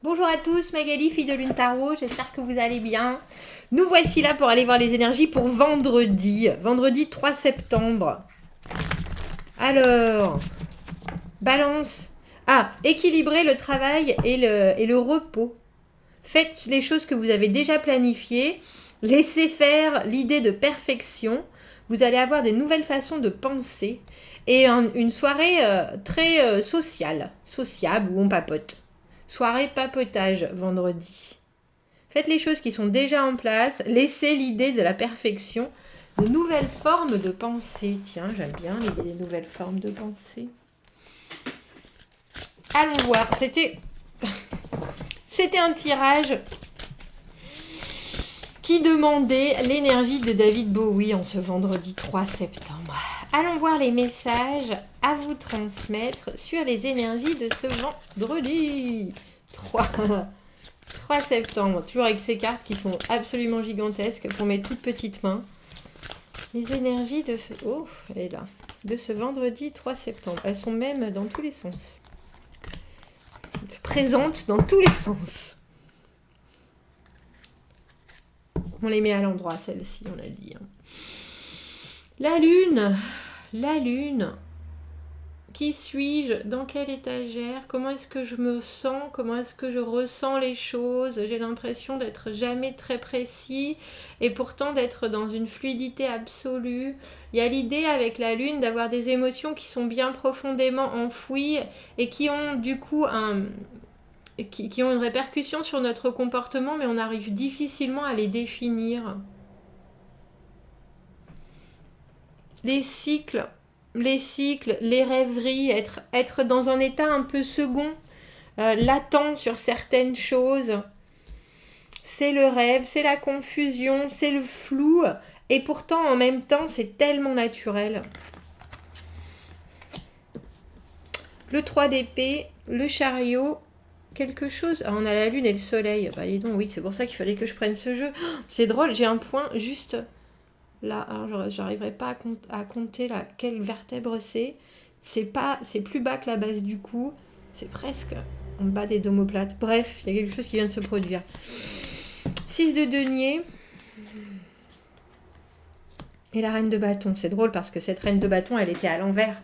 Bonjour à tous, Magali, fille de Lune Tarot, j'espère que vous allez bien. Nous voici là pour aller voir les énergies pour vendredi 3 septembre. Alors, Balance. Équilibrer le travail et le repos. Faites les choses que vous avez déjà planifiées. Laissez faire l'idée de perfection. Vous allez avoir des nouvelles façons de penser. Et une soirée très sociable, où on papote. Soirée papotage vendredi. Faites les choses qui sont déjà en place. Laissez l'idée de la perfection. De nouvelles formes de pensée. Tiens, j'aime bien l'idée des nouvelles formes de pensée. Allons voir. C'était un tirage qui demandait l'énergie de David Bowie en ce vendredi 3 septembre. Allons voir les messages à vous transmettre sur les énergies de ce vendredi 3 septembre. Toujours avec ces cartes qui sont absolument gigantesques pour mes toutes petites mains. Les énergies de... Oh, elle est là. De ce vendredi 3 septembre. Elles sont même dans tous les sens. Présentes dans tous les sens. On les met à l'endroit, celle-ci, on a dit. La lune. Qui suis-je? Dans quelle étagère? Comment est-ce que je me sens? Comment est-ce que je ressens les choses? J'ai l'impression d'être jamais très précis et pourtant d'être dans une fluidité absolue. Il y a l'idée avec la lune d'avoir des émotions qui sont bien profondément enfouies et qui ont du coup qui ont une répercussion sur notre comportement, mais on arrive difficilement à les définir. Les cycles, les rêveries, être dans un état un peu second, latent sur certaines choses. C'est le rêve, c'est la confusion, c'est le flou, et pourtant en même temps c'est tellement naturel. Le 3 d'épée, le chariot, quelque chose... Ah, on a la lune et le soleil. Bah dis donc, oui, c'est pour ça qu'il fallait que je prenne ce jeu. Oh, c'est drôle, j'ai un point juste... Là, alors j'arriverai pas à compter là quelle vertèbre c'est. C'est plus bas que la base du cou. C'est presque en bas des omoplates. Bref, il y a quelque chose qui vient de se produire. 6 de denier. Et la reine de bâton. C'est drôle parce que cette reine de bâton, elle était à l'envers.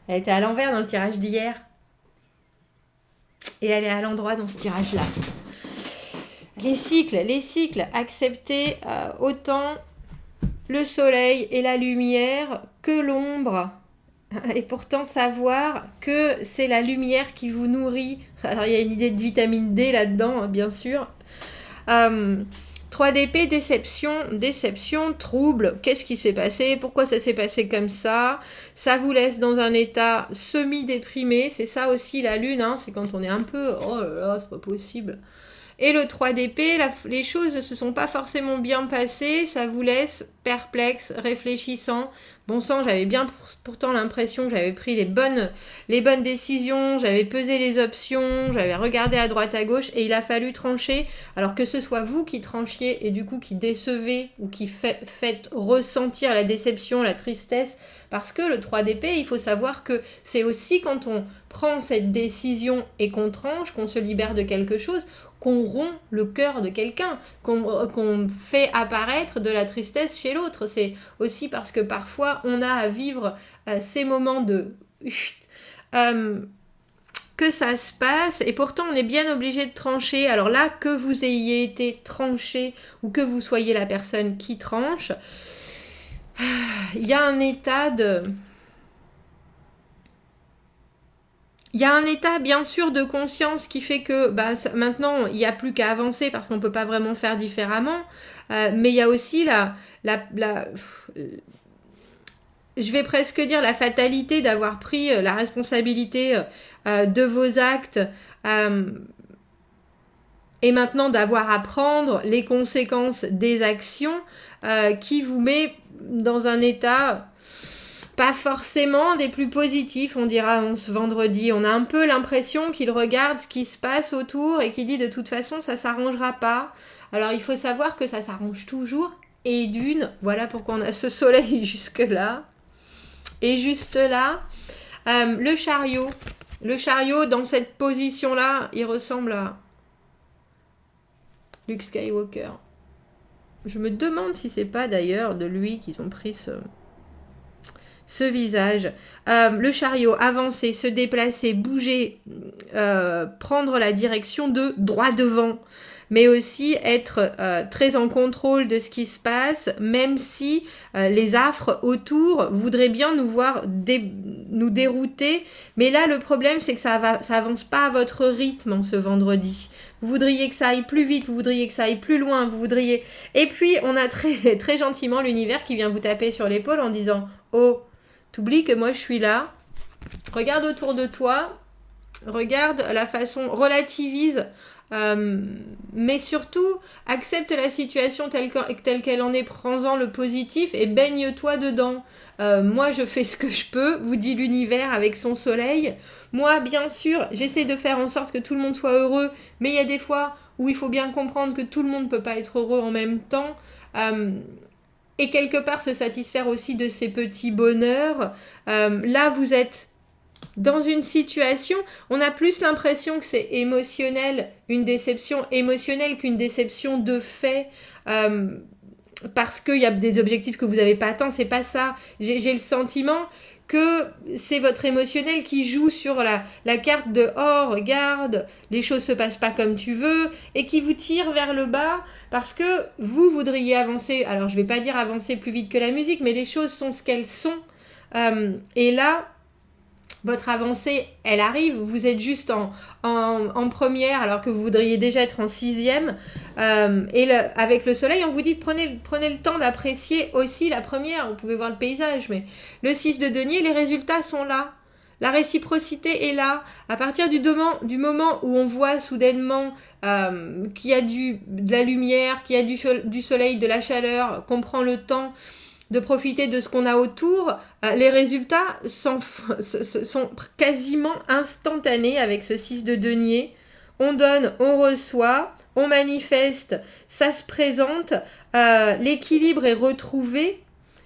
Elle était à l'envers dans le tirage d'hier. Et elle est à l'endroit dans ce tirage-là. Les cycles. Accepter autant... le soleil et la lumière que l'ombre. Et pourtant savoir que c'est la lumière qui vous nourrit. Alors il y a une idée de vitamine D là-dedans, bien sûr. 3 d'épée, déception, trouble. Qu'est-ce qui s'est passé? Pourquoi ça s'est passé comme ça? Ça vous laisse dans un état semi-déprimé. C'est ça aussi la lune, hein. C'est quand on est un peu... Oh là là, c'est pas possible. Et le 3 d'épée, les choses ne se sont pas forcément bien passées, ça vous laisse perplexe, réfléchissant. Bon sang, j'avais bien pourtant l'impression que j'avais pris les bonnes décisions, j'avais pesé les options, j'avais regardé à droite à gauche et il a fallu trancher. Alors que ce soit vous qui tranchiez et du coup qui décevez ou qui faites ressentir la déception, la tristesse, parce que le 3 d'épée, il faut savoir que c'est aussi quand on prend cette décision et qu'on tranche, qu'on se libère de quelque chose, qu'on rompt le cœur de quelqu'un, qu'on fait apparaître de la tristesse chez l'autre. C'est aussi parce que parfois on a à vivre ces moments de... que ça se passe, et pourtant on est bien obligé de trancher. Alors là, que vous ayez été tranché ou que vous soyez la personne qui tranche, il y a un état de... Il y a un état, bien sûr, de conscience qui fait que maintenant, il n'y a plus qu'à avancer parce qu'on ne peut pas vraiment faire différemment. Mais il y a aussi je vais presque dire la fatalité d'avoir pris la responsabilité de vos actes et maintenant d'avoir à prendre les conséquences des actions qui vous met dans un état... pas forcément des plus positifs, on dira ce vendredi. On a un peu l'impression qu'il regarde ce qui se passe autour et qu'il dit de toute façon ça s'arrangera pas. Alors il faut savoir que ça s'arrange toujours. Et voilà pourquoi on a ce soleil jusque là. Et juste là, le chariot. Le chariot, dans cette position-là, il ressemble à Luke Skywalker. Je me demande si c'est pas d'ailleurs de lui qu'ils ont pris ce visage. Le chariot, avancer, se déplacer, bouger, prendre la direction de droit devant, mais aussi être très en contrôle de ce qui se passe, même si les affres autour voudraient bien nous voir nous dérouter. Mais là, le problème, c'est que ça avance pas à votre rythme en ce vendredi. Vous voudriez que ça aille plus vite, vous voudriez que ça aille plus loin, vous voudriez... Et puis, on a très, très gentiment l'univers qui vient vous taper sur l'épaule en disant « Oh, t'oublies que moi je suis là. Regarde autour de toi. Regarde la façon, relativise. Mais surtout, accepte la situation telle qu'elle en est, prends-en le positif et baigne-toi dedans. Moi, je fais ce que je peux, vous dit l'univers avec son soleil. Moi, bien sûr, j'essaie de faire en sorte que tout le monde soit heureux, mais il y a des fois où il faut bien comprendre que tout le monde ne peut pas être heureux en même temps. Et quelque part se satisfaire aussi de ces petits bonheurs. Là, vous êtes dans une situation, on a plus l'impression que c'est émotionnel, une déception émotionnelle qu'une déception de fait. Parce qu'il y a des objectifs que vous n'avez pas atteints, c'est pas ça. J'ai le sentiment que c'est votre émotionnel qui joue sur la carte de « Oh, regarde, les choses se passent pas comme tu veux » et qui vous tire vers le bas parce que vous voudriez avancer. Alors, je vais pas dire avancer plus vite que la musique, mais les choses sont ce qu'elles sont. Et là, votre avancée, elle arrive, vous êtes juste en première alors que vous voudriez déjà être en sixième. Avec le soleil, on vous dit prenez le temps d'apprécier aussi la première. Vous pouvez voir le paysage, mais le 6 de denier, les résultats sont là. La réciprocité est là. À partir du moment où on voit soudainement qu'il y a de la lumière, qu'il y a du soleil, de la chaleur, qu'on prend le temps de profiter de ce qu'on a autour, les résultats sont quasiment instantanés avec ce 6 de denier. On donne, on reçoit, on manifeste, ça se présente, l'équilibre est retrouvé.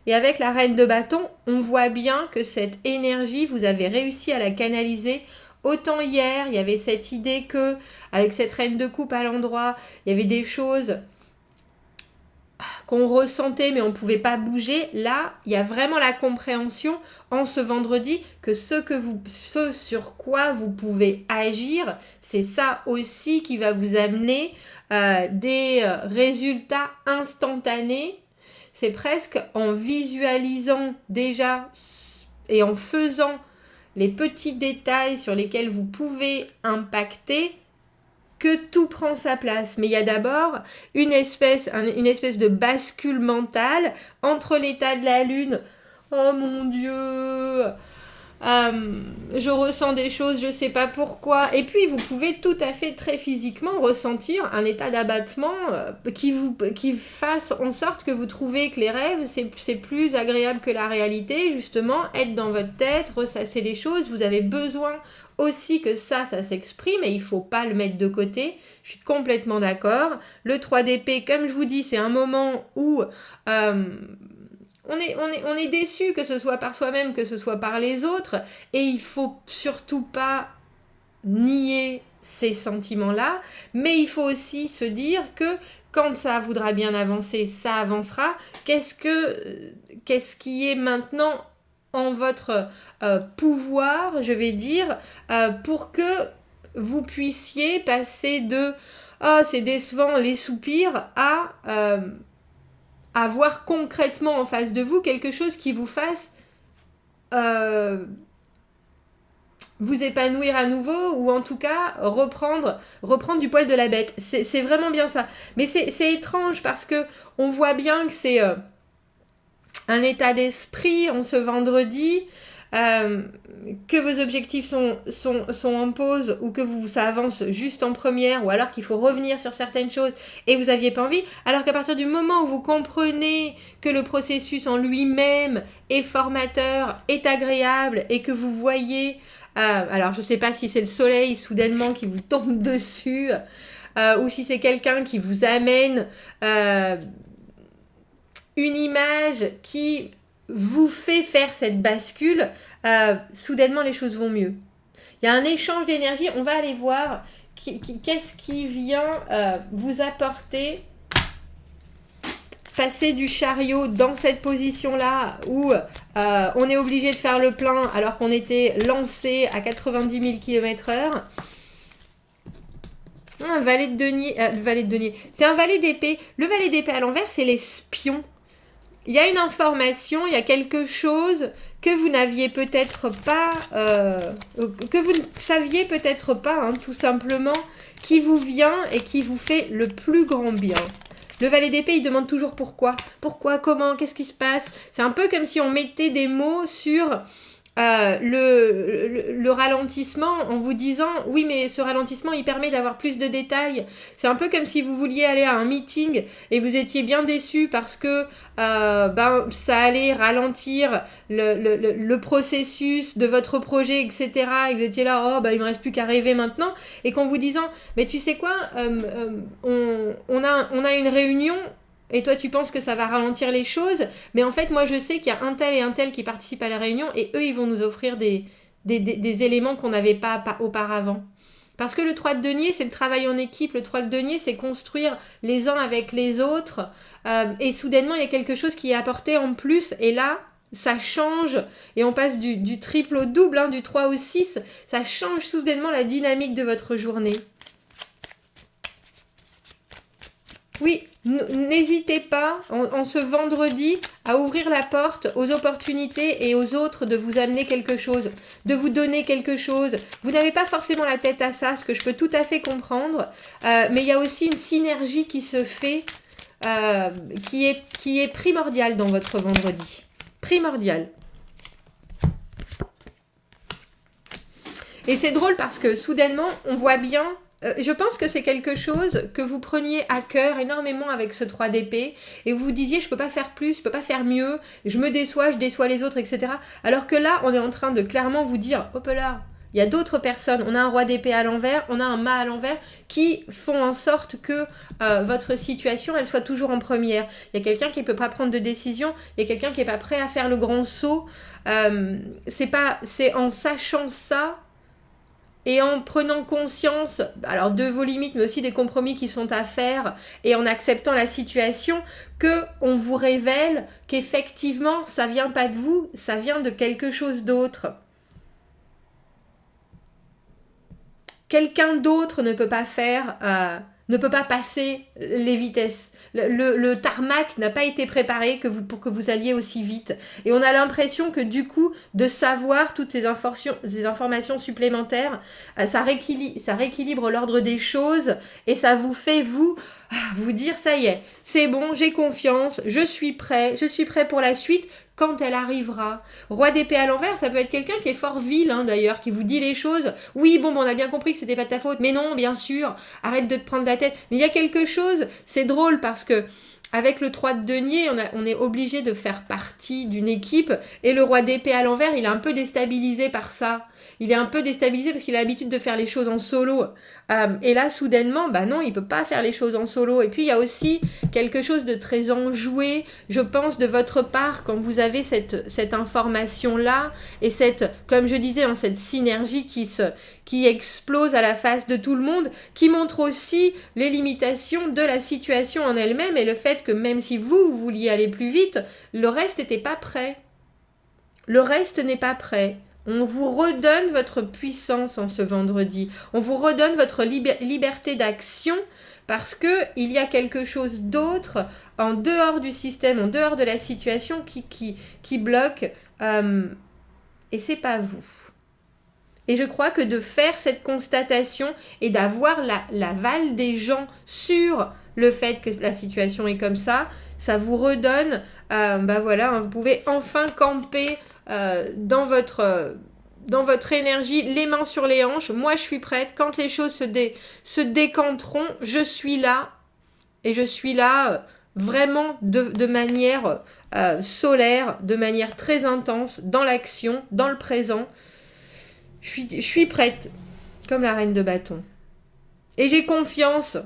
Et avec la reine de bâton, on voit bien que cette énergie, vous avez réussi à la canaliser. Autant hier, il y avait cette idée que, avec cette reine de coupe à l'endroit, il y avait des choses qu'on ressentait mais on ne pouvait pas bouger. Là, il y a vraiment la compréhension en ce vendredi que ce sur quoi vous pouvez agir, c'est ça aussi qui va vous amener des résultats instantanés. C'est presque en visualisant déjà et en faisant les petits détails sur lesquels vous pouvez impacter que tout prend sa place. Mais il y a d'abord une espèce de bascule mentale entre l'état de la lune. Oh mon Dieu, je ressens des choses, je sais pas pourquoi. Et puis vous pouvez tout à fait très physiquement ressentir un état d'abattement qui fasse en sorte que vous trouvez que les rêves c'est plus agréable que la réalité. Justement, être dans votre tête, ressasser les choses. Vous avez besoin aussi que ça s'exprime et il faut pas le mettre de côté. Je suis complètement d'accord. Le 3 d'épée, comme je vous dis, c'est un moment où on est déçu, que ce soit par soi-même, que ce soit par les autres, et il faut surtout pas nier ces sentiments-là, mais il faut aussi se dire que quand ça voudra bien avancer, ça avancera. Qu'est-ce qui est maintenant en votre pouvoir, je vais dire, pour que vous puissiez passer de « Oh, c'est décevant, les soupirs » à avoir concrètement en face de vous quelque chose qui vous fasse vous épanouir à nouveau ou en tout cas reprendre du poil de la bête. C'est vraiment bien ça. Mais c'est étrange parce que on voit bien que c'est un état d'esprit en ce vendredi, que vos objectifs sont en pause ou que ça avance juste en première ou alors qu'il faut revenir sur certaines choses et vous n'aviez pas envie, alors qu'à partir du moment où vous comprenez que le processus en lui-même est formateur, est agréable et que vous voyez, alors je ne sais pas si c'est le soleil soudainement qui vous tombe dessus ou si c'est quelqu'un qui vous amène une image qui vous fait faire cette bascule, soudainement les choses vont mieux. Il y a un échange d'énergie. On va aller voir qu'est-ce qui vient vous apporter. Passer du chariot dans cette position-là où on est obligé de faire le plein alors qu'on était lancé à 90 000 km/h. Un valet de denier. C'est un valet d'épée. Le valet d'épée à l'envers, c'est l'espion. Il y a une information, il y a quelque chose que vous n'aviez peut-être pas, que vous ne saviez peut-être pas, hein, tout simplement, qui vous vient et qui vous fait le plus grand bien. Le valet d'épée, il demande toujours pourquoi. Pourquoi, comment, qu'est-ce qui se passe? C'est un peu comme si on mettait des mots sur le ralentissement en vous disant oui mais ce ralentissement il permet d'avoir plus de détails. C'est un peu comme si vous vouliez aller à un meeting et vous étiez bien déçu parce que ça allait ralentir le processus de votre projet, etc. Et vous étiez là, il me reste plus qu'à rêver maintenant, et qu'en vous disant mais tu sais quoi, on a une réunion et toi tu penses que ça va ralentir les choses, mais en fait moi je sais qu'il y a un tel et un tel qui participent à la réunion et eux ils vont nous offrir des éléments qu'on n'avait pas auparavant. Parce que le 3 de denier, c'est le travail en équipe. Le 3 de denier, c'est construire les uns avec les autres. Et soudainement, il y a quelque chose qui est apporté en plus. Et là, ça change. Et on passe du triple au double, hein, du 3 au 6. Ça change soudainement la dynamique de votre journée. Oui, n'hésitez pas en ce vendredi à ouvrir la porte aux opportunités et aux autres de vous amener quelque chose, de vous donner quelque chose. Vous n'avez pas forcément la tête à ça, ce que je peux tout à fait comprendre, mais il y a aussi une synergie qui se fait, qui est primordiale dans votre vendredi. Primordiale. Et c'est drôle parce que soudainement, on voit bien... je pense que c'est quelque chose que vous preniez à cœur énormément avec ce 3 d'épée et vous vous disiez je peux pas faire plus, je peux pas faire mieux, je me déçois, je déçois les autres, etc. Alors que là, on est en train de clairement vous dire hop là, il y a d'autres personnes, on a un roi d'épée à l'envers, on a un mât à l'envers qui font en sorte que votre situation, elle soit toujours en première. Il y a quelqu'un qui ne peut pas prendre de décision, il y a quelqu'un qui n'est pas prêt à faire le grand saut. C'est en sachant ça et en prenant conscience, alors de vos limites, mais aussi des compromis qui sont à faire, et en acceptant la situation, que on vous révèle qu'effectivement, ça vient pas de vous, ça vient de quelque chose d'autre. Quelqu'un d'autre ne peut pas faire, ne peut pas passer les vitesses. Le tarmac n'a pas été préparé pour que vous alliez aussi vite. Et on a l'impression que du coup, de savoir toutes ces informations supplémentaires, ça rééquilibre l'ordre des choses et ça vous fait vous dire ça y est, c'est bon, j'ai confiance, je suis prêt pour la suite. Quand elle arrivera. Roi d'épée à l'envers, ça peut être quelqu'un qui est fort vilain d'ailleurs, qui vous dit les choses. Oui, bon, on a bien compris que c'était pas de ta faute, mais non, bien sûr, arrête de te prendre la tête. Mais il y a quelque chose, c'est drôle parce que avec le 3 de denier, on est obligé de faire partie d'une équipe et le roi d'épée à l'envers, il est un peu déstabilisé par ça. Il est un peu déstabilisé parce qu'il a l'habitude de faire les choses en solo. Et là, soudainement, non, il peut pas faire les choses en solo. Et puis, il y a aussi quelque chose de très enjoué, je pense, de votre part quand vous avez cette information-là et comme je disais, cette synergie qui explose à la face de tout le monde, qui montre aussi les limitations de la situation en elle-même et le fait que même si vous vouliez aller plus vite, le reste n'était pas prêt. Le reste n'est pas prêt. On vous redonne votre puissance en ce vendredi. On vous redonne votre liberté d'action parce qu'il y a quelque chose d'autre en dehors du système, en dehors de la situation qui bloque. Et c'est pas vous. Et je crois que de faire cette constatation et d'avoir l'aval des gens sur le fait que la situation est comme ça vous redonne, vous pouvez enfin camper dans votre énergie, les mains sur les hanches. Moi, je suis prête. Quand les choses se décanteront, je suis là. Et je suis là vraiment de manière solaire, de manière très intense, dans l'action, dans le présent. Je suis prête, comme la reine de bâton. Et j'ai confiance.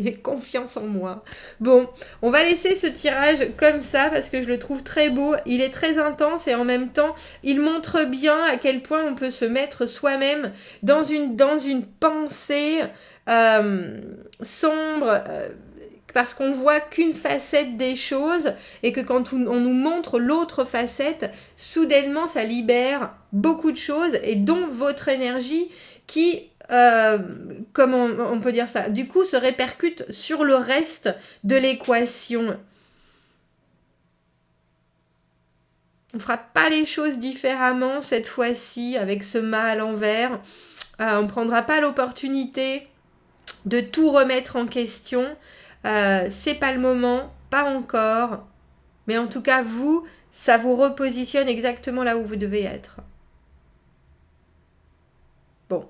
J'ai confiance en moi. Bon, on va laisser ce tirage comme ça parce que je le trouve très beau. Il est très intense et en même temps, il montre bien à quel point on peut se mettre soi-même dans une pensée sombre. Parce qu'on voit qu'une facette des choses et que quand on nous montre l'autre facette, soudainement ça libère beaucoup de choses et dont votre énergie qui, comment on peut dire ça, du coup se répercute sur le reste de l'équation. On ne fera pas les choses différemment cette fois-ci avec ce mât à l'envers. On ne prendra pas l'opportunité de tout remettre en question. C'est pas le moment, pas encore. Mais en tout cas, vous, ça vous repositionne exactement là où vous devez être. Bon.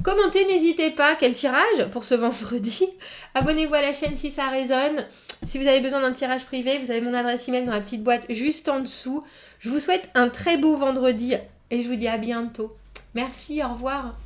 Commentez, n'hésitez pas. Quel tirage pour ce vendredi. Abonnez-vous à la chaîne si ça résonne. Si vous avez besoin d'un tirage privé, vous avez mon adresse email dans la petite boîte juste en dessous. Je vous souhaite un très beau vendredi et je vous dis à bientôt. Merci, au revoir.